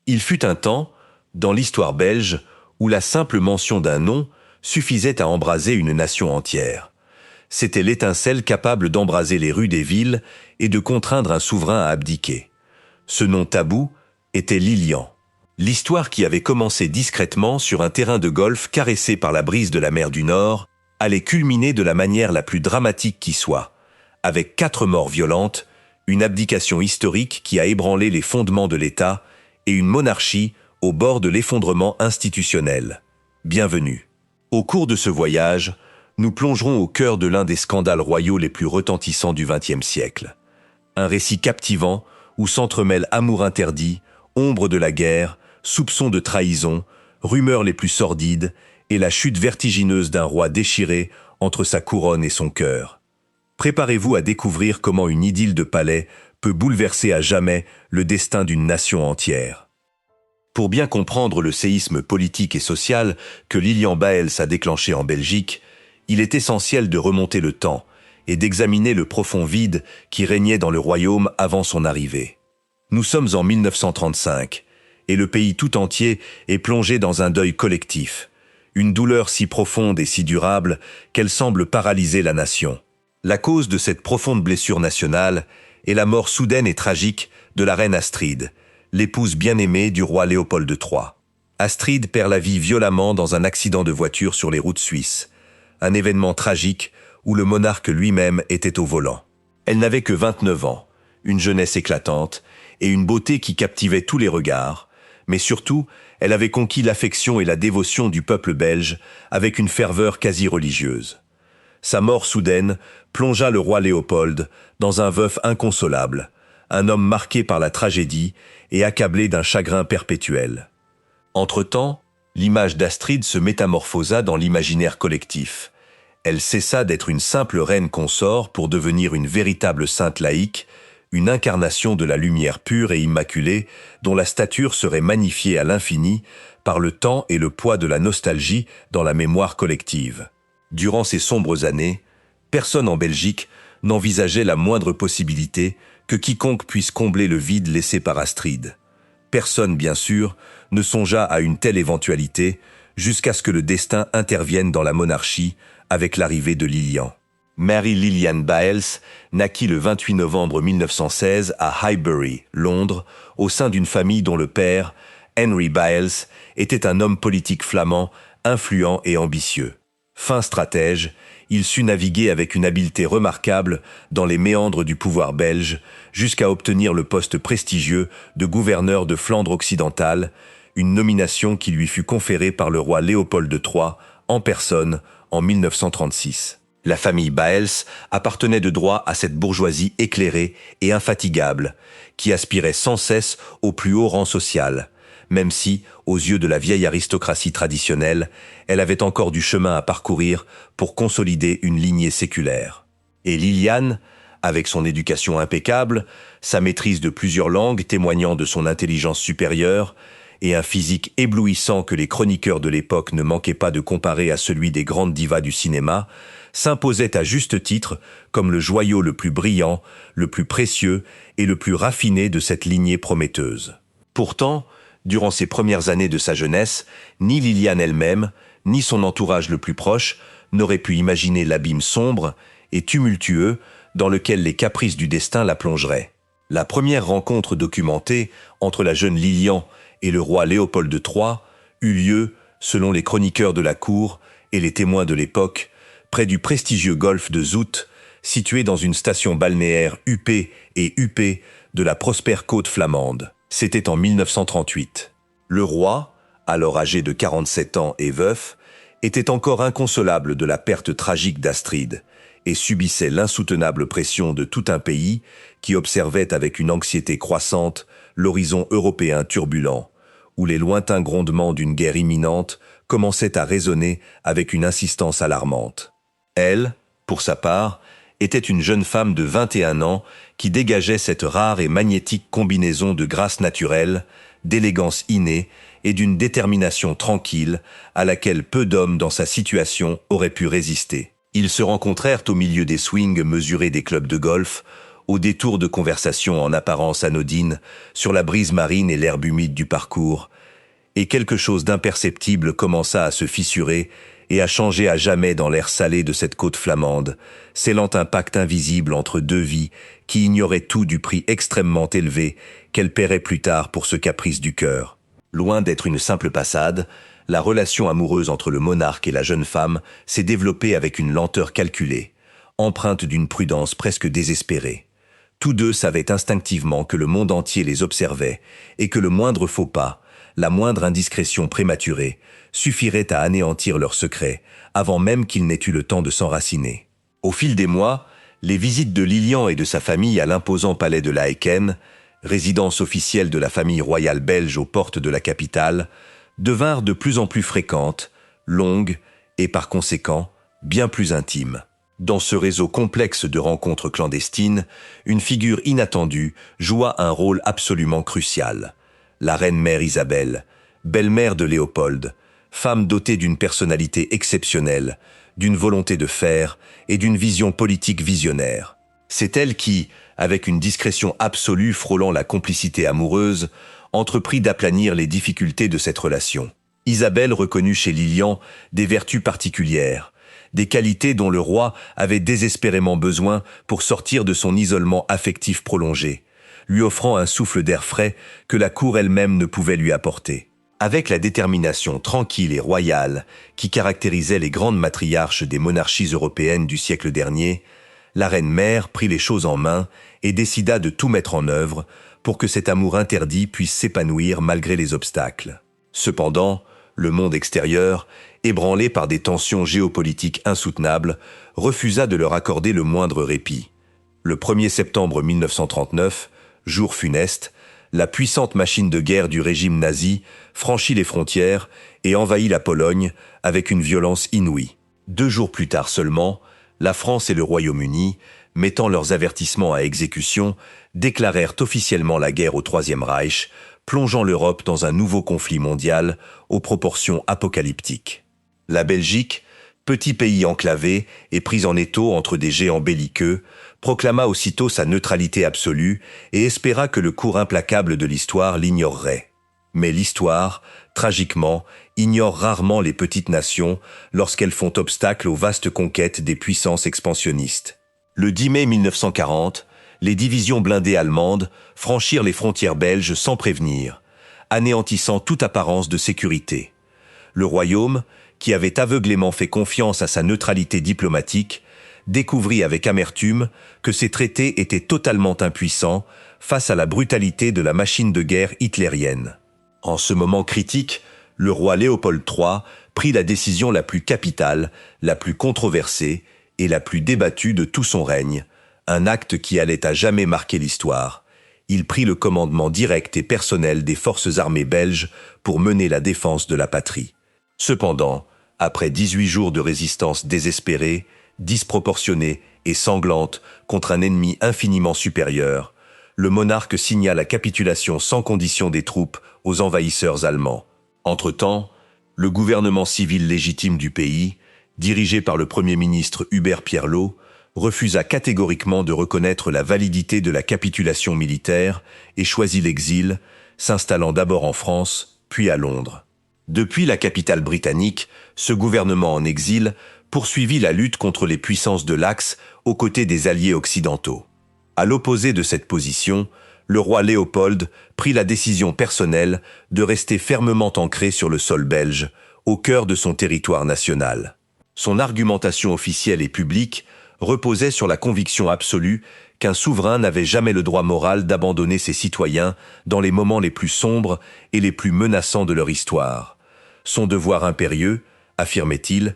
Il fut un temps, dans l'histoire belge, où la simple mention d'un nom suffisait à embraser une nation entière. C'était l'étincelle capable d'embraser les rues des villes et de contraindre un souverain à abdiquer. Ce nom tabou était Lilian. L'histoire qui avait commencé discrètement sur un terrain de golf caressé par la brise de la mer du Nord allait culminer de la manière la plus dramatique qui soit, avec 4 morts violentes, une abdication historique qui a ébranlé les fondements de l'État et une monarchie au bord de l'effondrement institutionnel. Bienvenue. Au cours de ce voyage, nous plongerons au cœur de l'un des scandales royaux les plus retentissants du XXe siècle. Un récit captivant où s'entremêlent amour interdit, ombre de la guerre, soupçons de trahison, rumeurs les plus sordides et la chute vertigineuse d'un roi déchiré entre sa couronne et son cœur. Préparez-vous à découvrir comment une idylle de palais peut bouleverser à jamais le destin d'une nation entière. Pour bien comprendre le séisme politique et social que Lilian Baels a déclenché en Belgique, il est essentiel de remonter le temps et d'examiner le profond vide qui régnait dans le royaume avant son arrivée. Nous sommes en 1935, et le pays tout entier est plongé dans un deuil collectif, une douleur si profonde et si durable qu'elle semble paralyser la nation. La cause de cette profonde blessure nationale est la mort soudaine et tragique de la reine Astrid, l'épouse bien-aimée du roi Léopold III. Astrid perd la vie violemment dans un accident de voiture sur les routes suisses, un événement tragique où le monarque lui-même était au volant. Elle n'avait que 29 ans, une jeunesse éclatante et une beauté qui captivait tous les regards, mais surtout, elle avait conquis l'affection et la dévotion du peuple belge avec une ferveur quasi religieuse. Sa mort soudaine plongea le roi Léopold dans un veuf inconsolable, un homme marqué par la tragédie et accablé d'un chagrin perpétuel. Entre-temps, l'image d'Astrid se métamorphosa dans l'imaginaire collectif. Elle cessa d'être une simple reine consort pour devenir une véritable sainte laïque, une incarnation de la lumière pure et immaculée dont la stature serait magnifiée à l'infini par le temps et le poids de la nostalgie dans la mémoire collective. Durant ces sombres années, personne en Belgique n'envisageait la moindre possibilité que quiconque puisse combler le vide laissé par Astrid. Personne, bien sûr, ne songea à une telle éventualité jusqu'à ce que le destin intervienne dans la monarchie avec l'arrivée de Lilian. Mary Lilian Baels naquit le 28 novembre 1916 à Highbury, Londres, au sein d'une famille dont le père, Henry Baels, était un homme politique flamand, influent et ambitieux. Fin stratège, il sut naviguer avec une habileté remarquable dans les méandres du pouvoir belge, jusqu'à obtenir le poste prestigieux de gouverneur de Flandre occidentale, une nomination qui lui fut conférée par le roi Léopold III en personne en 1936. La famille Baels appartenait de droit à cette bourgeoisie éclairée et infatigable, qui aspirait sans cesse au plus haut rang social, même si, aux yeux de la vieille aristocratie traditionnelle, elle avait encore du chemin à parcourir pour consolider une lignée séculaire. Et Liliane, avec son éducation impeccable, sa maîtrise de plusieurs langues témoignant de son intelligence supérieure, et un physique éblouissant que les chroniqueurs de l'époque ne manquaient pas de comparer à celui des grandes divas du cinéma, s'imposait à juste titre comme le joyau le plus brillant, le plus précieux et le plus raffiné de cette lignée prometteuse. Pourtant, durant ces premières années de sa jeunesse, ni Liliane elle-même, ni son entourage le plus proche n'auraient pu imaginer l'abîme sombre et tumultueux dans lequel les caprices du destin la plongeraient. La première rencontre documentée entre la jeune Lilian et le roi Léopold III eut lieu, selon les chroniqueurs de la cour et les témoins de l'époque, près du prestigieux golfe de Zout, situé dans une station balnéaire huppée et huppée de la prospère côte flamande. C'était en 1938. Le roi, alors âgé de 47 ans et veuf, était encore inconsolable de la perte tragique d'Astrid et subissait l'insoutenable pression de tout un pays qui observait avec une anxiété croissante l'horizon européen turbulent, où les lointains grondements d'une guerre imminente commençaient à résonner avec une insistance alarmante. Elle, pour sa part, était une jeune femme de 21 ans qui dégageait cette rare et magnétique combinaison de grâce naturelle, d'élégance innée et d'une détermination tranquille à laquelle peu d'hommes dans sa situation auraient pu résister. Ils se rencontrèrent au milieu des swings mesurés des clubs de golf, au détour de conversations en apparence anodines, sur la brise marine et l'herbe humide du parcours, et quelque chose d'imperceptible commença à se fissurer et à changer à jamais dans l'air salé de cette côte flamande, scellant un pacte invisible entre deux vies qui ignoraient tout du prix extrêmement élevé qu'elles paieraient plus tard pour ce caprice du cœur. Loin d'être une simple passade, la relation amoureuse entre le monarque et la jeune femme s'est développée avec une lenteur calculée, empreinte d'une prudence presque désespérée. Tous deux savaient instinctivement que le monde entier les observait et que le moindre faux pas, la moindre indiscrétion prématurée, suffirait à anéantir leur secret, avant même qu'ils n'aient eu le temps de s'enraciner. Au fil des mois, les visites de Lilian et de sa famille à l'imposant palais de Laeken, résidence officielle de la famille royale belge aux portes de la capitale, devinrent de plus en plus fréquentes, longues et par conséquent bien plus intimes. Dans ce réseau complexe de rencontres clandestines, une figure inattendue joua un rôle absolument crucial. La reine-mère Isabelle, belle-mère de Léopold, femme dotée d'une personnalité exceptionnelle, d'une volonté de fer et d'une vision politique visionnaire. C'est elle qui, avec une discrétion absolue frôlant la complicité amoureuse, entreprit d'aplanir les difficultés de cette relation. Isabelle reconnut chez Lilian des vertus particulières, des qualités dont le roi avait désespérément besoin pour sortir de son isolement affectif prolongé, lui offrant un souffle d'air frais que la cour elle-même ne pouvait lui apporter. Avec la détermination tranquille et royale qui caractérisait les grandes matriarches des monarchies européennes du siècle dernier, la reine-mère prit les choses en main et décida de tout mettre en œuvre pour que cet amour interdit puisse s'épanouir malgré les obstacles. Cependant, le monde extérieur, ébranlé par des tensions géopolitiques insoutenables, refusa de leur accorder le moindre répit. Le 1er septembre 1939, jour funeste, la puissante machine de guerre du régime nazi franchit les frontières et envahit la Pologne avec une violence inouïe. 2 jours plus tard seulement, la France et le Royaume-Uni, mettant leurs avertissements à exécution, déclarèrent officiellement la guerre au Troisième Reich, plongeant l'Europe dans un nouveau conflit mondial aux proportions apocalyptiques. La Belgique, petit pays enclavé et pris en étau entre des géants belliqueux, proclama aussitôt sa neutralité absolue et espéra que le cours implacable de l'histoire l'ignorerait. Mais l'histoire, tragiquement, ignore rarement les petites nations lorsqu'elles font obstacle aux vastes conquêtes des puissances expansionnistes. Le 10 mai 1940, les divisions blindées allemandes franchirent les frontières belges sans prévenir, anéantissant toute apparence de sécurité. Le royaume, qui avait aveuglément fait confiance à sa neutralité diplomatique, découvrit avec amertume que ces traités étaient totalement impuissants face à la brutalité de la machine de guerre hitlérienne. En ce moment critique, le roi Léopold III prit la décision la plus capitale, la plus controversée et la plus débattue de tout son règne, un acte qui allait à jamais marquer l'histoire. Il prit le commandement direct et personnel des forces armées belges pour mener la défense de la patrie. Cependant, après 18 jours de résistance désespérée, disproportionnée et sanglante contre un ennemi infiniment supérieur, le monarque signa la capitulation sans condition des troupes aux envahisseurs allemands. Entre-temps, le gouvernement civil légitime du pays, dirigé par le Premier ministre Hubert Pierlot, refusa catégoriquement de reconnaître la validité de la capitulation militaire et choisit l'exil, s'installant d'abord en France, puis à Londres. Depuis la capitale britannique, ce gouvernement en exil poursuivit la lutte contre les puissances de l'Axe aux côtés des alliés occidentaux. À l'opposé de cette position, le roi Léopold prit la décision personnelle de rester fermement ancré sur le sol belge, au cœur de son territoire national. Son argumentation officielle et publique reposait sur la conviction absolue qu'un souverain n'avait jamais le droit moral d'abandonner ses citoyens dans les moments les plus sombres et les plus menaçants de leur histoire. Son devoir impérieux, affirmait-il,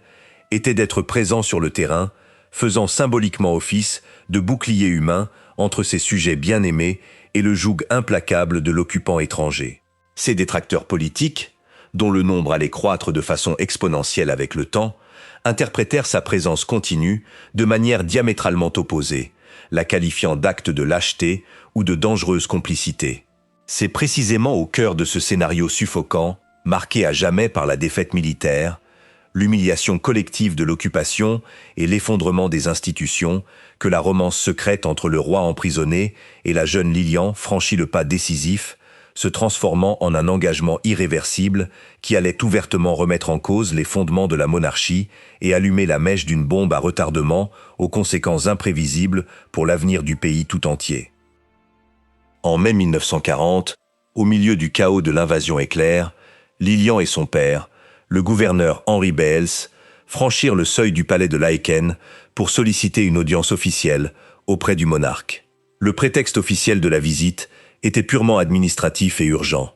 était d'être présent sur le terrain, faisant symboliquement office de bouclier humain entre ses sujets bien-aimés et le joug implacable de l'occupant étranger. Ses détracteurs politiques, dont le nombre allait croître de façon exponentielle avec le temps, interprétèrent sa présence continue de manière diamétralement opposée, la qualifiant d'acte de lâcheté ou de dangereuse complicité. C'est précisément au cœur de ce scénario suffocant, marqué à jamais par la défaite militaire, l'humiliation collective de l'occupation et l'effondrement des institutions, que la romance secrète entre le roi emprisonné et la jeune Lilian franchit le pas décisif, se transformant en un engagement irréversible qui allait ouvertement remettre en cause les fondements de la monarchie et allumer la mèche d'une bombe à retardement aux conséquences imprévisibles pour l'avenir du pays tout entier. En mai 1940, au milieu du chaos de l'invasion éclair, Lilian et son père, le gouverneur Henri Beels, franchirent le seuil du palais de Laeken pour solliciter une audience officielle auprès du monarque. Le prétexte officiel de la visite était purement administratif et urgent.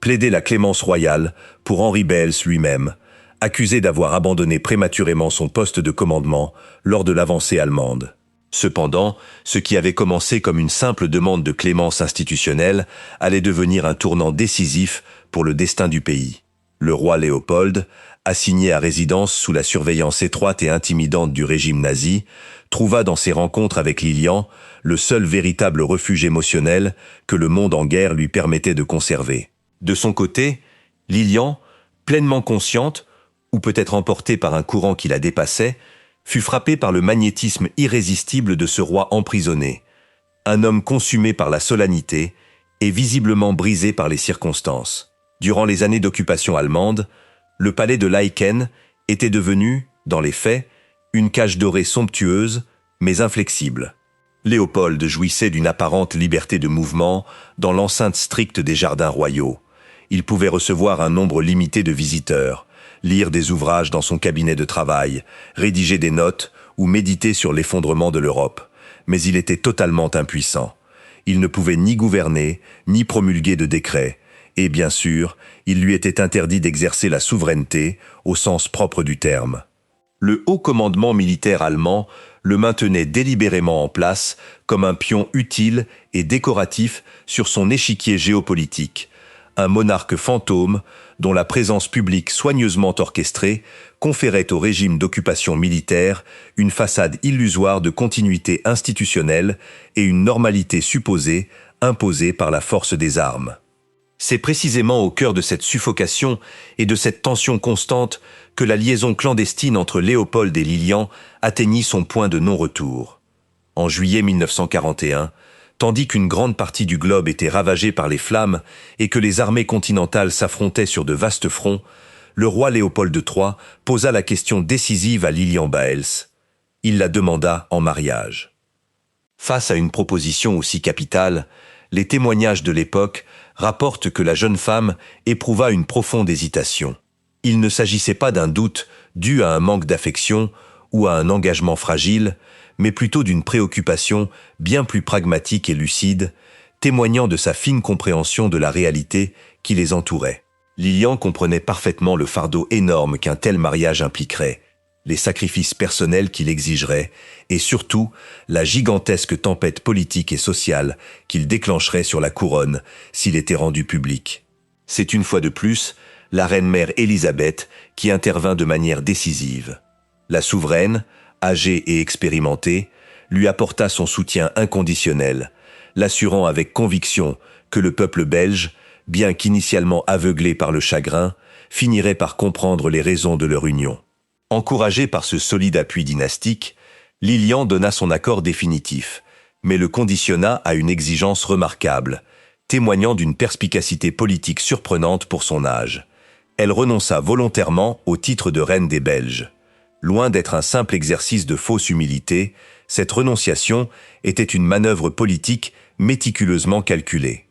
Plaider la clémence royale pour Henri Beels lui-même, accusé d'avoir abandonné prématurément son poste de commandement lors de l'avancée allemande. Cependant, ce qui avait commencé comme une simple demande de clémence institutionnelle allait devenir un tournant décisif pour le destin du pays. Le roi Léopold, assigné à résidence sous la surveillance étroite et intimidante du régime nazi, trouva dans ses rencontres avec Lilian le seul véritable refuge émotionnel que le monde en guerre lui permettait de conserver. De son côté, Lilian, pleinement consciente, ou peut-être emportée par un courant qui la dépassait, fut frappée par le magnétisme irrésistible de ce roi emprisonné, un homme consumé par la solennité et visiblement brisé par les circonstances. Durant les années d'occupation allemande, le palais de Laeken était devenu, dans les faits, une cage dorée somptueuse, mais inflexible. Léopold jouissait d'une apparente liberté de mouvement dans l'enceinte stricte des jardins royaux. Il pouvait recevoir un nombre limité de visiteurs, lire des ouvrages dans son cabinet de travail, rédiger des notes ou méditer sur l'effondrement de l'Europe. Mais il était totalement impuissant. Il ne pouvait ni gouverner, ni promulguer de décrets. Et bien sûr, il lui était interdit d'exercer la souveraineté au sens propre du terme. Le haut commandement militaire allemand le maintenait délibérément en place comme un pion utile et décoratif sur son échiquier géopolitique, un monarque fantôme dont la présence publique soigneusement orchestrée conférait au régime d'occupation militaire une façade illusoire de continuité institutionnelle et une normalité supposée imposée par la force des armes. C'est précisément au cœur de cette suffocation et de cette tension constante que la liaison clandestine entre Léopold et Lilian atteignit son point de non-retour. En juillet 1941, tandis qu'une grande partie du globe était ravagée par les flammes et que les armées continentales s'affrontaient sur de vastes fronts, le roi Léopold III posa la question décisive à Lilian Beels. Il la demanda en mariage. Face à une proposition aussi capitale, les témoignages de l'époque rapportent que la jeune femme éprouva une profonde hésitation. Il ne s'agissait pas d'un doute dû à un manque d'affection ou à un engagement fragile, mais plutôt d'une préoccupation bien plus pragmatique et lucide, témoignant de sa fine compréhension de la réalité qui les entourait. Lilian comprenait parfaitement le fardeau énorme qu'un tel mariage impliquerait, les sacrifices personnels qu'il exigerait, et surtout la gigantesque tempête politique et sociale qu'il déclencherait sur la couronne s'il était rendu public. C'est une fois de plus la reine-mère Élisabeth qui intervint de manière décisive. La souveraine, âgée et expérimentée, lui apporta son soutien inconditionnel, l'assurant avec conviction que le peuple belge, bien qu'initialement aveuglé par le chagrin, finirait par comprendre les raisons de leur union. Encouragé par ce solide appui dynastique, Lilian donna son accord définitif, mais le conditionna à une exigence remarquable, témoignant d'une perspicacité politique surprenante pour son âge. Elle renonça volontairement au titre de reine des Belges. Loin d'être un simple exercice de fausse humilité, cette renonciation était une manœuvre politique méticuleusement calculée.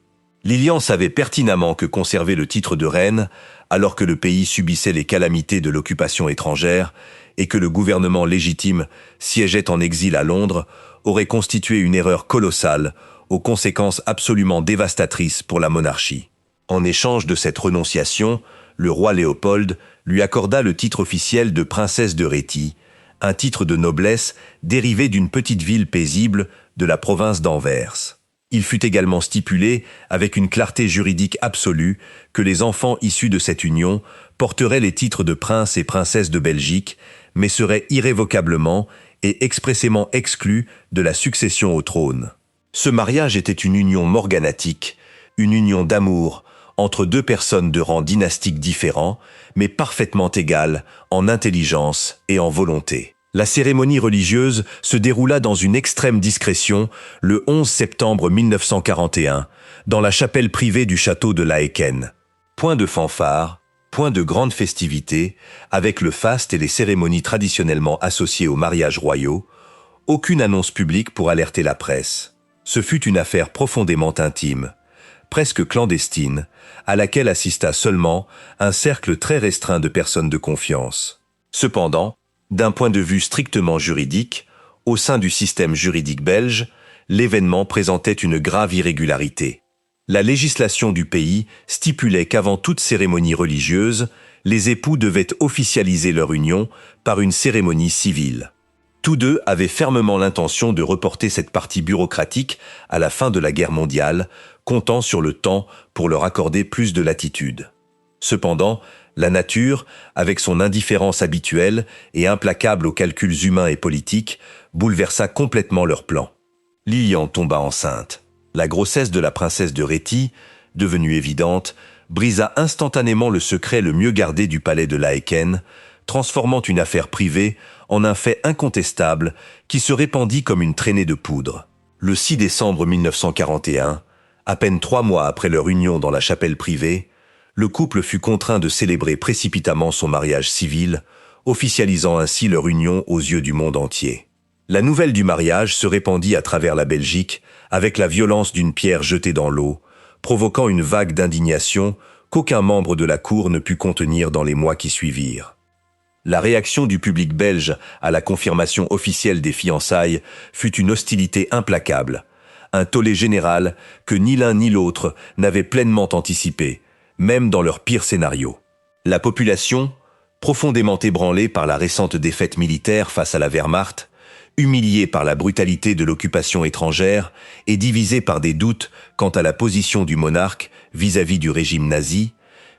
Lilian savait pertinemment que conserver le titre de reine, alors que le pays subissait les calamités de l'occupation étrangère et que le gouvernement légitime siégeait en exil à Londres, aurait constitué une erreur colossale, aux conséquences absolument dévastatrices pour la monarchie. En échange de cette renonciation, le roi Léopold lui accorda le titre officiel de princesse de Réthie, un titre de noblesse dérivé d'une petite ville paisible de la province d'Anvers. Il fut également stipulé, avec une clarté juridique absolue, que les enfants issus de cette union porteraient les titres de prince et princesse de Belgique, mais seraient irrévocablement et expressément exclus de la succession au trône. Ce mariage était une union morganatique, une union d'amour, entre deux personnes de rang dynastique différents, mais parfaitement égales en intelligence et en volonté. La cérémonie religieuse se déroula dans une extrême discrétion le 11 septembre 1941, dans la chapelle privée du château de Laeken. Point de fanfare, point de grande festivité, avec le faste et les cérémonies traditionnellement associées aux mariages royaux, aucune annonce publique pour alerter la presse. Ce fut une affaire profondément intime, presque clandestine, à laquelle assista seulement un cercle très restreint de personnes de confiance. Cependant, d'un point de vue strictement juridique, au sein du système juridique belge, l'événement présentait une grave irrégularité. La législation du pays stipulait qu'avant toute cérémonie religieuse, les époux devaient officialiser leur union par une cérémonie civile. Tous deux avaient fermement l'intention de reporter cette partie bureaucratique à la fin de la guerre mondiale, comptant sur le temps pour leur accorder plus de latitude. Cependant, la nature, avec son indifférence habituelle et implacable aux calculs humains et politiques, bouleversa complètement leurs plans. Lilian tomba enceinte. La grossesse de la princesse de Réti, devenue évidente, brisa instantanément le secret le mieux gardé du palais de Laeken, transformant une affaire privée en un fait incontestable qui se répandit comme une traînée de poudre. Le 6 décembre 1941, à peine 3 mois après leur union dans la chapelle privée, le couple fut contraint de célébrer précipitamment son mariage civil, officialisant ainsi leur union aux yeux du monde entier. La nouvelle du mariage se répandit à travers la Belgique avec la violence d'une pierre jetée dans l'eau, provoquant une vague d'indignation qu'aucun membre de la cour ne put contenir dans les mois qui suivirent. La réaction du public belge à la confirmation officielle des fiançailles fut une hostilité implacable, un tollé général que ni l'un ni l'autre n'avaient pleinement anticipé, même dans leur pire scénario. La population, profondément ébranlée par la récente défaite militaire face à la Wehrmacht, humiliée par la brutalité de l'occupation étrangère et divisée par des doutes quant à la position du monarque vis-à-vis du régime nazi,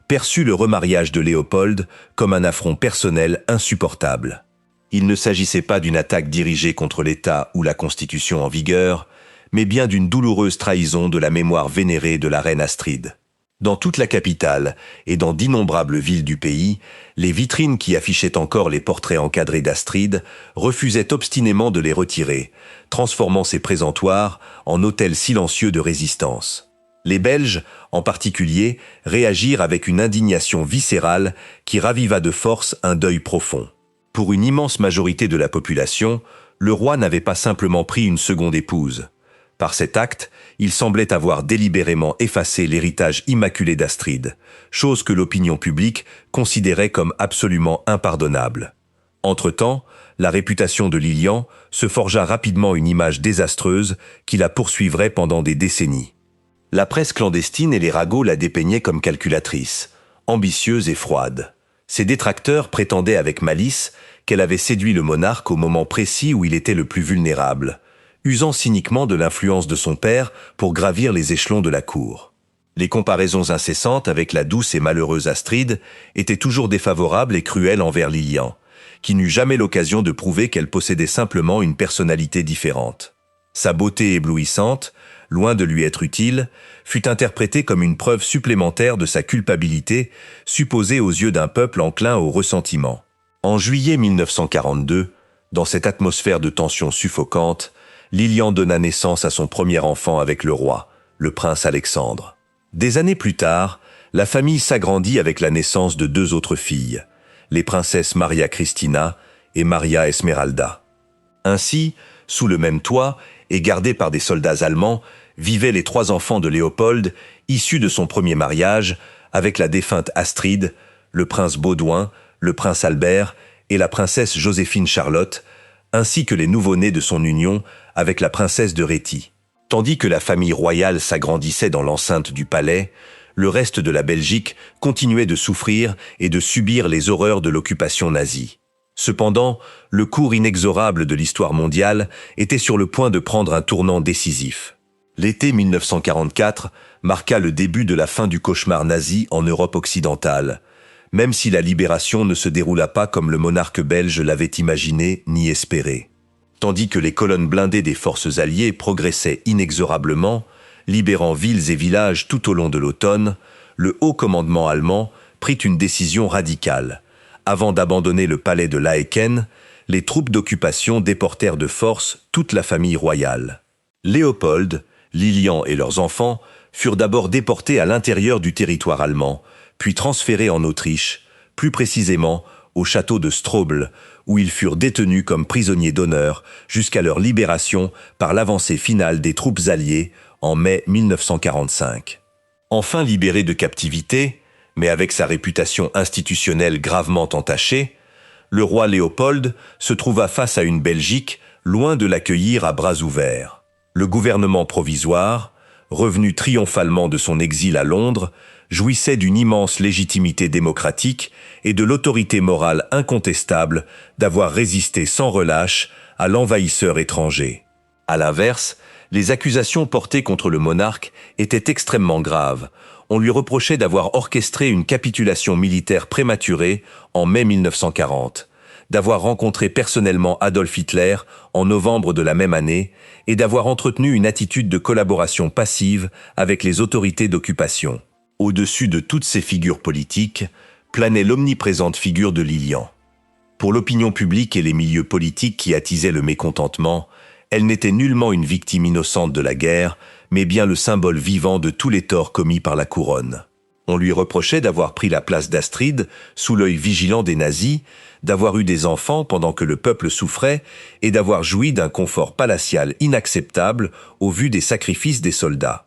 perçut le remariage de Léopold comme un affront personnel insupportable. Il ne s'agissait pas d'une attaque dirigée contre l'État ou la Constitution en vigueur, mais bien d'une douloureuse trahison de la mémoire vénérée de la reine Astrid. Dans toute la capitale et dans d'innombrables villes du pays, les vitrines qui affichaient encore les portraits encadrés d'Astrid refusaient obstinément de les retirer, transformant ces présentoirs en hôtels silencieux de résistance. Les Belges, en particulier, réagirent avec une indignation viscérale qui raviva de force un deuil profond. Pour une immense majorité de la population, le roi n'avait pas simplement pris une seconde épouse. Par cet acte, il semblait avoir délibérément effacé l'héritage immaculé d'Astrid, chose que l'opinion publique considérait comme absolument impardonnable. Entre-temps, la réputation de Lilian se forgea rapidement une image désastreuse qui la poursuivrait pendant des décennies. La presse clandestine et les ragots la dépeignaient comme calculatrice, ambitieuse et froide. Ses détracteurs prétendaient avec malice qu'elle avait séduit le monarque au moment précis où il était le plus vulnérable, usant cyniquement de l'influence de son père pour gravir les échelons de la cour. Les comparaisons incessantes avec la douce et malheureuse Astrid étaient toujours défavorables et cruelles envers Lilian, qui n'eut jamais l'occasion de prouver qu'elle possédait simplement une personnalité différente. Sa beauté éblouissante, loin de lui être utile, fut interprétée comme une preuve supplémentaire de sa culpabilité, supposée aux yeux d'un peuple enclin au ressentiment. En juillet 1942, dans cette atmosphère de tension suffocante, Lilian donna naissance à son premier enfant avec le roi, le prince Alexandre. Des années plus tard, la famille s'agrandit avec la naissance de 2 autres filles, les princesses Maria Cristina et Maria Esmeralda. Ainsi, sous le même toit, et gardés par des soldats allemands, vivaient les 3 enfants de Léopold, issus de son premier mariage, avec la défunte Astrid, le prince Baudouin, le prince Albert et la princesse Joséphine Charlotte, ainsi que les nouveau-nés de son union avec la princesse de Réti. Tandis que la famille royale s'agrandissait dans l'enceinte du palais, le reste de la Belgique continuait de souffrir et de subir les horreurs de l'occupation nazie. Cependant, le cours inexorable de l'histoire mondiale était sur le point de prendre un tournant décisif. L'été 1944 marqua le début de la fin du cauchemar nazi en Europe occidentale, même si la libération ne se déroula pas comme le monarque belge l'avait imaginé ni espéré. Tandis que les colonnes blindées des forces alliées progressaient inexorablement, libérant villes et villages tout au long de l'automne, le haut commandement allemand prit une décision radicale. Avant d'abandonner le palais de Laeken, les troupes d'occupation déportèrent de force toute la famille royale. Léopold, Lilian et leurs enfants furent d'abord déportés à l'intérieur du territoire allemand, puis transférés en Autriche, plus précisément au château de Strobl, où ils furent détenus comme prisonniers d'honneur jusqu'à leur libération par l'avancée finale des troupes alliées en mai 1945. Enfin libéré de captivité, mais avec sa réputation institutionnelle gravement entachée, le roi Léopold se trouva face à une Belgique loin de l'accueillir à bras ouverts. Le gouvernement provisoire, revenu triomphalement de son exil à Londres, jouissait d'une immense légitimité démocratique et de l'autorité morale incontestable d'avoir résisté sans relâche à l'envahisseur étranger. À l'inverse, les accusations portées contre le monarque étaient extrêmement graves. On lui reprochait d'avoir orchestré une capitulation militaire prématurée en mai 1940, d'avoir rencontré personnellement Adolf Hitler en novembre de la même année et d'avoir entretenu une attitude de collaboration passive avec les autorités d'occupation. Au-dessus de toutes ces figures politiques, planait l'omniprésente figure de Lilian. Pour l'opinion publique et les milieux politiques qui attisaient le mécontentement, elle n'était nullement une victime innocente de la guerre, mais bien le symbole vivant de tous les torts commis par la couronne. On lui reprochait d'avoir pris la place d'Astrid sous l'œil vigilant des nazis, d'avoir eu des enfants pendant que le peuple souffrait et d'avoir joui d'un confort palatial inacceptable au vu des sacrifices des soldats.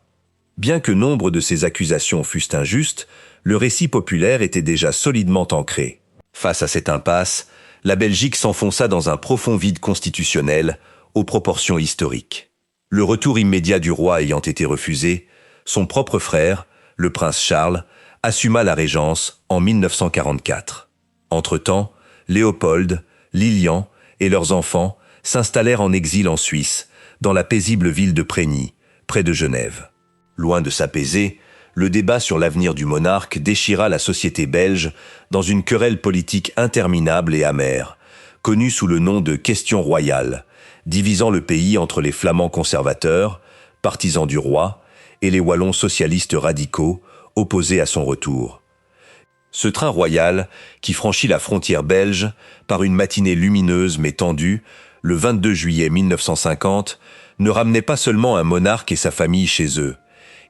Bien que nombre de ces accusations fussent injustes, le récit populaire était déjà solidement ancré. Face à cette impasse, la Belgique s'enfonça dans un profond vide constitutionnel, aux proportions historiques. Le retour immédiat du roi ayant été refusé, son propre frère, le prince Charles, assuma la régence en 1944. Entre-temps, Léopold, Lilian et leurs enfants s'installèrent en exil en Suisse, dans la paisible ville de Prégny, près de Genève. Loin de s'apaiser, le débat sur l'avenir du monarque déchira la société belge dans une querelle politique interminable et amère, connue sous le nom de question royale, divisant le pays entre les Flamands conservateurs, partisans du roi, et les Wallons socialistes radicaux, opposés à son retour. Ce train royal, qui franchit la frontière belge par une matinée lumineuse mais tendue, le 22 juillet 1950, ne ramenait pas seulement un monarque et sa famille chez eux.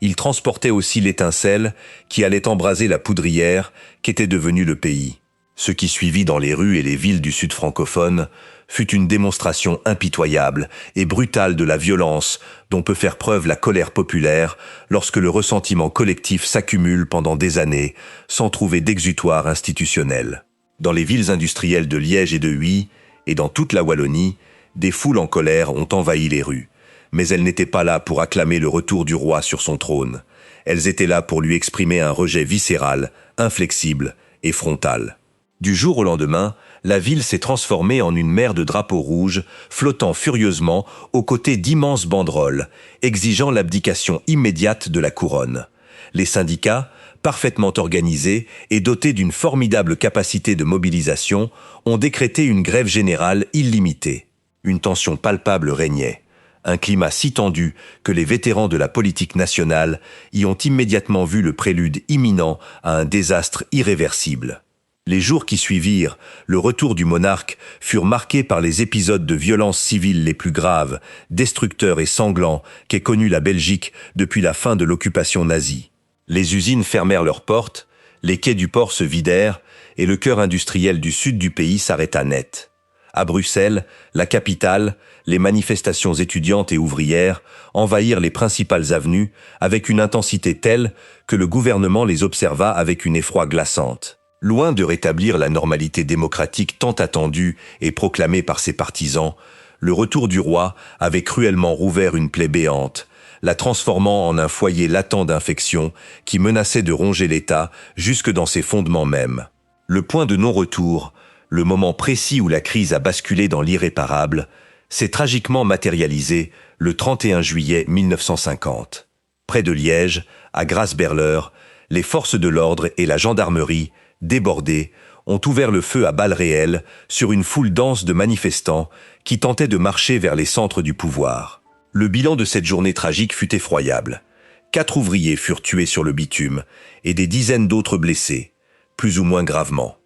Il transportait aussi l'étincelle qui allait embraser la poudrière qu'était devenu le pays. Ce qui suivit dans les rues et les villes du Sud francophone fut une démonstration impitoyable et brutale de la violence dont peut faire preuve la colère populaire lorsque le ressentiment collectif s'accumule pendant des années sans trouver d'exutoire institutionnel. Dans les villes industrielles de Liège et de Huy, et dans toute la Wallonie, des foules en colère ont envahi les rues. Mais elles n'étaient pas là pour acclamer le retour du roi sur son trône. Elles étaient là pour lui exprimer un rejet viscéral, inflexible et frontal. Du jour au lendemain, la ville s'est transformée en une mer de drapeaux rouges, flottant furieusement aux côtés d'immenses banderoles, exigeant l'abdication immédiate de la couronne. Les syndicats, parfaitement organisés et dotés d'une formidable capacité de mobilisation, ont décrété une grève générale illimitée. Une tension palpable régnait. Un climat si tendu que les vétérans de la politique nationale y ont immédiatement vu le prélude imminent à un désastre irréversible. Les jours qui suivirent, le retour du monarque furent marqués par les épisodes de violence civile les plus graves, destructeurs et sanglants qu'ait connus la Belgique depuis la fin de l'occupation nazie. Les usines fermèrent leurs portes, les quais du port se vidèrent et le cœur industriel du sud du pays s'arrêta net. À Bruxelles, la capitale, les manifestations étudiantes et ouvrières envahirent les principales avenues avec une intensité telle que le gouvernement les observa avec une effroi glaçante. Loin de rétablir la normalité démocratique tant attendue et proclamée par ses partisans, le retour du roi avait cruellement rouvert une plaie béante, la transformant en un foyer latent d'infection qui menaçait de ronger l'État jusque dans ses fondements mêmes. Le point de non-retour, le moment précis où la crise a basculé dans l'irréparable, s'est tragiquement matérialisé le 31 juillet 1950. Près de Liège, à Grasberler, les forces de l'ordre et la gendarmerie, débordés, ont ouvert le feu à balles réelles sur une foule dense de manifestants qui tentaient de marcher vers les centres du pouvoir. Le bilan de cette journée tragique fut effroyable. 4 ouvriers furent tués sur le bitume et des dizaines d'autres blessés, plus ou moins gravement.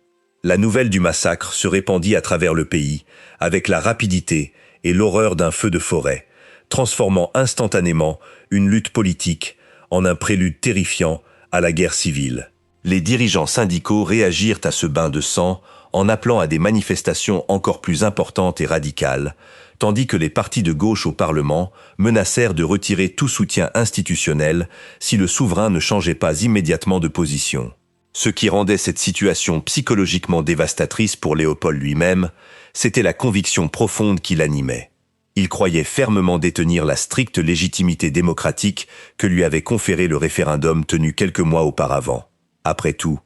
La nouvelle du massacre se répandit à travers le pays avec la rapidité et l'horreur d'un feu de forêt, transformant instantanément une lutte politique en un prélude terrifiant à la guerre civile. Les dirigeants syndicaux réagirent à ce bain de sang en appelant à des manifestations encore plus importantes et radicales, tandis que les partis de gauche au Parlement menacèrent de retirer tout soutien institutionnel si le souverain ne changeait pas immédiatement de position. Ce qui rendait cette situation psychologiquement dévastatrice pour Léopold lui-même, c'était la conviction profonde qui l'animait. Il croyait fermement détenir la stricte légitimité démocratique que lui avait conférée le référendum tenu quelques mois auparavant. Après tout,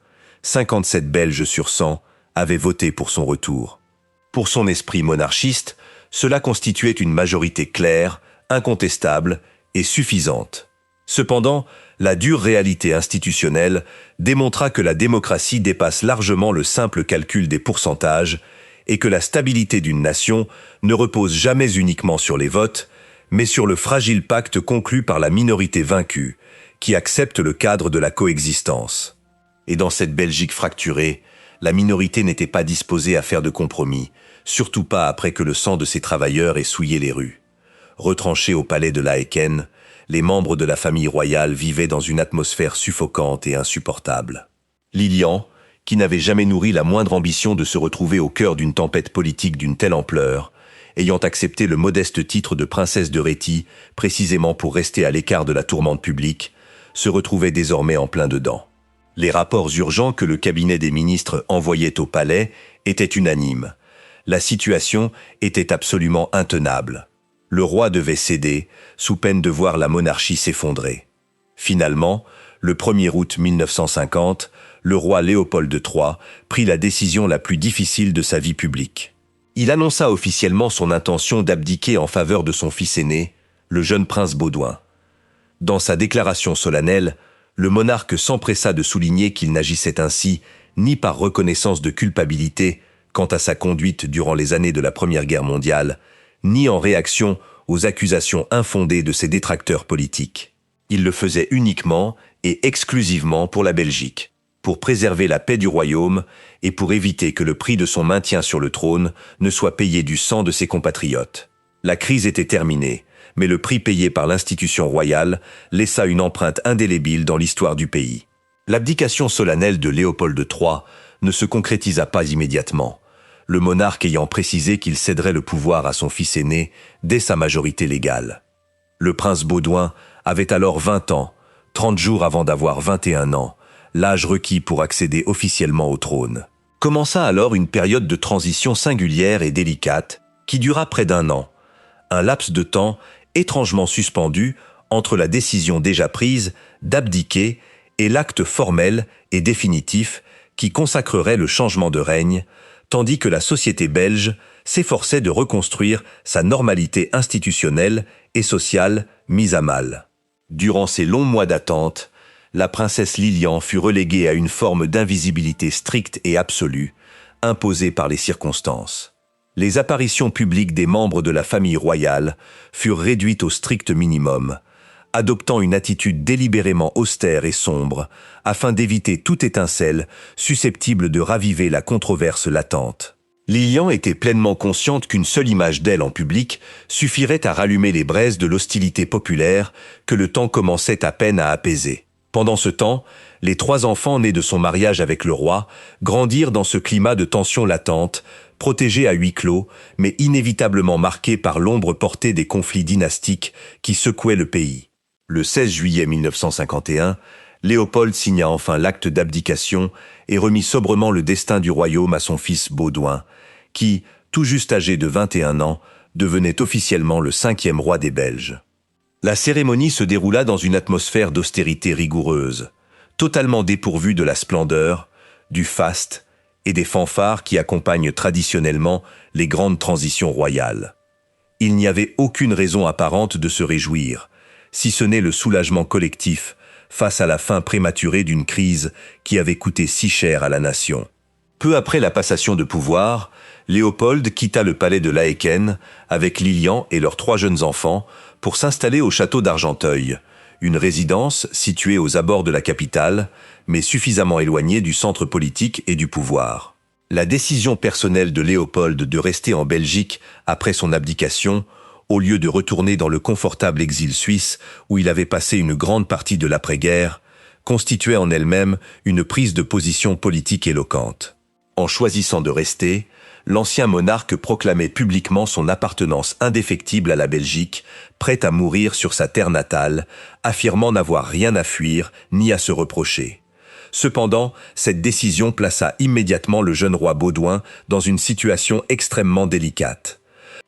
57 Belges sur 100 avaient voté pour son retour. Pour son esprit monarchiste, cela constituait une majorité claire, incontestable et suffisante. Cependant, la dure réalité institutionnelle démontra que la démocratie dépasse largement le simple calcul des pourcentages et que la stabilité d'une nation ne repose jamais uniquement sur les votes, mais sur le fragile pacte conclu par la minorité vaincue, qui accepte le cadre de la coexistence. Et dans cette Belgique fracturée, la minorité n'était pas disposée à faire de compromis, surtout pas après que le sang de ses travailleurs ait souillé les rues. Retranchés au palais de Laeken, les membres de la famille royale vivaient dans une atmosphère suffocante et insupportable. Lilian, qui n'avait jamais nourri la moindre ambition de se retrouver au cœur d'une tempête politique d'une telle ampleur, ayant accepté le modeste titre de princesse de Rhétie, précisément pour rester à l'écart de la tourmente publique, se retrouvait désormais en plein dedans. Les rapports urgents que le cabinet des ministres envoyait au palais étaient unanimes. La situation était absolument intenable. Le roi devait céder, sous peine de voir la monarchie s'effondrer. Finalement, le 1er août 1950, le roi Léopold III prit la décision la plus difficile de sa vie publique. Il annonça officiellement son intention d'abdiquer en faveur de son fils aîné, le jeune prince Baudouin. Dans sa déclaration solennelle, le monarque s'empressa de souligner qu'il n'agissait ainsi ni par reconnaissance de culpabilité quant à sa conduite durant les années de la Première Guerre mondiale, ni en réaction aux accusations infondées de ses détracteurs politiques. Il le faisait uniquement et exclusivement pour la Belgique, pour préserver la paix du royaume et pour éviter que le prix de son maintien sur le trône ne soit payé du sang de ses compatriotes. La crise était terminée, mais le prix payé par l'institution royale laissa une empreinte indélébile dans l'histoire du pays. L'abdication solennelle de Léopold III ne se concrétisa pas immédiatement, le monarque ayant précisé qu'il céderait le pouvoir à son fils aîné dès sa majorité légale. Le prince Baudouin avait alors 20 ans, 30 jours avant d'avoir 21 ans, l'âge requis pour accéder officiellement au trône. Commença alors une période de transition singulière et délicate qui dura près d'1 an, un laps de temps étrangement suspendu entre la décision déjà prise d'abdiquer et l'acte formel et définitif qui consacrerait le changement de règne, tandis que la société belge s'efforçait de reconstruire sa normalité institutionnelle et sociale mise à mal. Durant ces longs mois d'attente, la princesse Lilian fut reléguée à une forme d'invisibilité stricte et absolue, imposée par les circonstances. Les apparitions publiques des membres de la famille royale furent réduites au strict minimum, adoptant une attitude délibérément austère et sombre, afin d'éviter toute étincelle susceptible de raviver la controverse latente. Lilian était pleinement consciente qu'une seule image d'elle en public suffirait à rallumer les braises de l'hostilité populaire que le temps commençait à peine à apaiser. Pendant ce temps, les 3 enfants nés de son mariage avec le roi grandirent dans ce climat de tension latente, protégés à huis clos, mais inévitablement marqués par l'ombre portée des conflits dynastiques qui secouaient le pays. Le 16 juillet 1951, Léopold signa enfin l'acte d'abdication et remit sobrement le destin du royaume à son fils Baudouin, qui, tout juste âgé de 21 ans, devenait officiellement le 5e roi des Belges. La cérémonie se déroula dans une atmosphère d'austérité rigoureuse, totalement dépourvue de la splendeur, du faste et des fanfares qui accompagnent traditionnellement les grandes transitions royales. Il n'y avait aucune raison apparente de se réjouir, si ce n'est le soulagement collectif face à la fin prématurée d'une crise qui avait coûté si cher à la nation. Peu après la passation de pouvoir, Léopold quitta le palais de Laeken avec Lilian et leurs 3 jeunes enfants pour s'installer au château d'Argenteuil, une résidence située aux abords de la capitale, mais suffisamment éloignée du centre politique et du pouvoir. La décision personnelle de Léopold de rester en Belgique après son abdication, au lieu de retourner dans le confortable exil suisse où il avait passé une grande partie de l'après-guerre, constituait en elle-même une prise de position politique éloquente. En choisissant de rester, l'ancien monarque proclamait publiquement son appartenance indéfectible à la Belgique, prêt à mourir sur sa terre natale, affirmant n'avoir rien à fuir ni à se reprocher. Cependant, cette décision plaça immédiatement le jeune roi Baudouin dans une situation extrêmement délicate.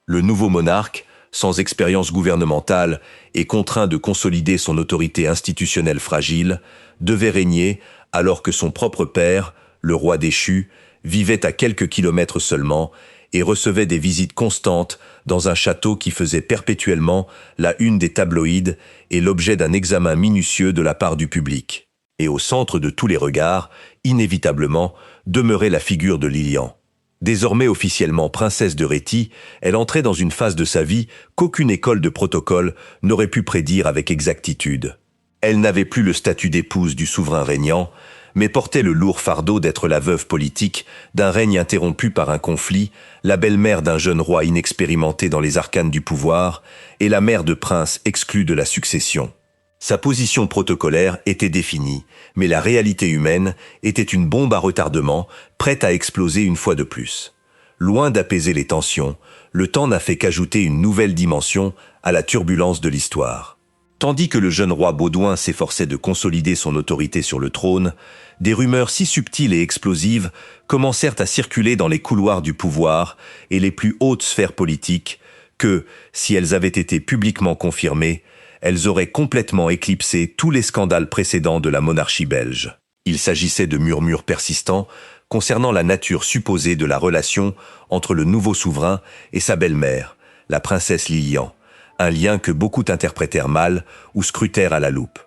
Le nouveau monarque, sans expérience gouvernementale et contraint de consolider son autorité institutionnelle fragile, devait régner alors que son propre père, le roi déchu, vivait à quelques kilomètres seulement et recevait des visites constantes dans un château qui faisait perpétuellement la une des tabloïds et l'objet d'un examen minutieux de la part du public. Et au centre de tous les regards, inévitablement, demeurait la figure de Lilian. Désormais officiellement princesse de Réti, elle entrait dans une phase de sa vie qu'aucune école de protocole n'aurait pu prédire avec exactitude. Elle n'avait plus le statut d'épouse du souverain régnant, mais portait le lourd fardeau d'être la veuve politique d'un règne interrompu par un conflit, la belle-mère d'un jeune roi inexpérimenté dans les arcanes du pouvoir et la mère de princes exclus de la succession. Sa position protocolaire était définie, mais la réalité humaine était une bombe à retardement, prête à exploser une fois de plus. Loin d'apaiser les tensions, le temps n'a fait qu'ajouter une nouvelle dimension à la turbulence de l'histoire. Tandis que le jeune roi Baudouin s'efforçait de consolider son autorité sur le trône, des rumeurs si subtiles et explosives commencèrent à circuler dans les couloirs du pouvoir et les plus hautes sphères politiques que, si elles avaient été publiquement confirmées, elles auraient complètement éclipsé tous les scandales précédents de la monarchie belge. Il s'agissait de murmures persistants concernant la nature supposée de la relation entre le nouveau souverain et sa belle-mère, la princesse Lilian, un lien que beaucoup interprétèrent mal ou scrutèrent à la loupe.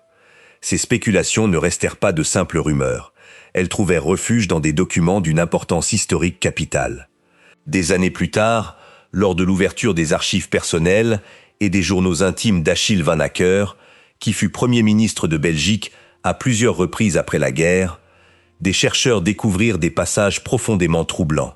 Ces spéculations ne restèrent pas de simples rumeurs. Elles trouvèrent refuge dans des documents d'une importance historique capitale. Des années plus tard, lors de l'ouverture des archives personnelles et des journaux intimes d'Achille Van Acker, qui fut Premier ministre de Belgique à plusieurs reprises après la guerre, des chercheurs découvrirent des passages profondément troublants.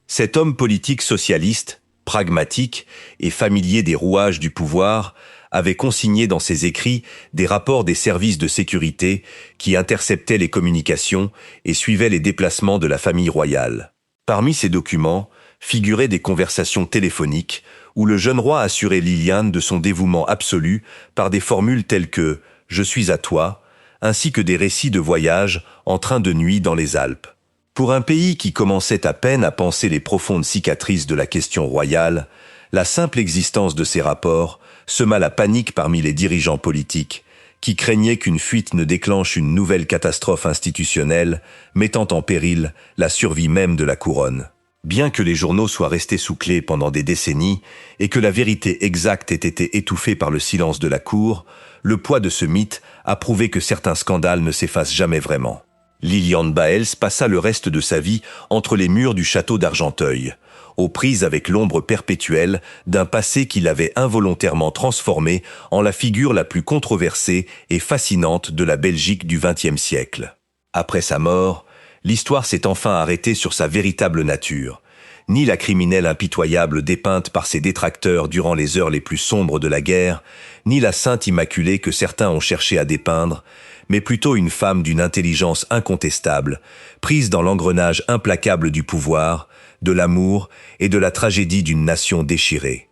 Cet homme politique socialiste, pragmatique et familier des rouages du pouvoir, avait consigné dans ses écrits des rapports des services de sécurité qui interceptaient les communications et suivaient les déplacements de la famille royale. Parmi ces documents figuraient des conversations téléphoniques où le jeune roi assurait Liliane de son dévouement absolu par des formules telles que « Je suis à toi », ainsi que des récits de voyages en train de nuit dans les Alpes. Pour un pays qui commençait à peine à panser les profondes cicatrices de la question royale, la simple existence de ces rapports sema la panique parmi les dirigeants politiques, qui craignaient qu'une fuite ne déclenche une nouvelle catastrophe institutionnelle, mettant en péril la survie même de la couronne. Bien que les journaux soient restés sous clé pendant des décennies et que la vérité exacte ait été étouffée par le silence de la cour, le poids de ce mythe a prouvé que certains scandales ne s'effacent jamais vraiment. Lilian Baels passa le reste de sa vie entre les murs du château d'Argenteuil, aux prises avec l'ombre perpétuelle d'un passé qui l'avait involontairement transformé en la figure la plus controversée et fascinante de la Belgique du XXe siècle. Après sa mort, l'histoire s'est enfin arrêtée sur sa véritable nature. Ni la criminelle impitoyable dépeinte par ses détracteurs durant les heures les plus sombres de la guerre, ni la sainte immaculée que certains ont cherché à dépeindre, mais plutôt une femme d'une intelligence incontestable, prise dans l'engrenage implacable du pouvoir, de l'amour et de la tragédie d'une nation déchirée.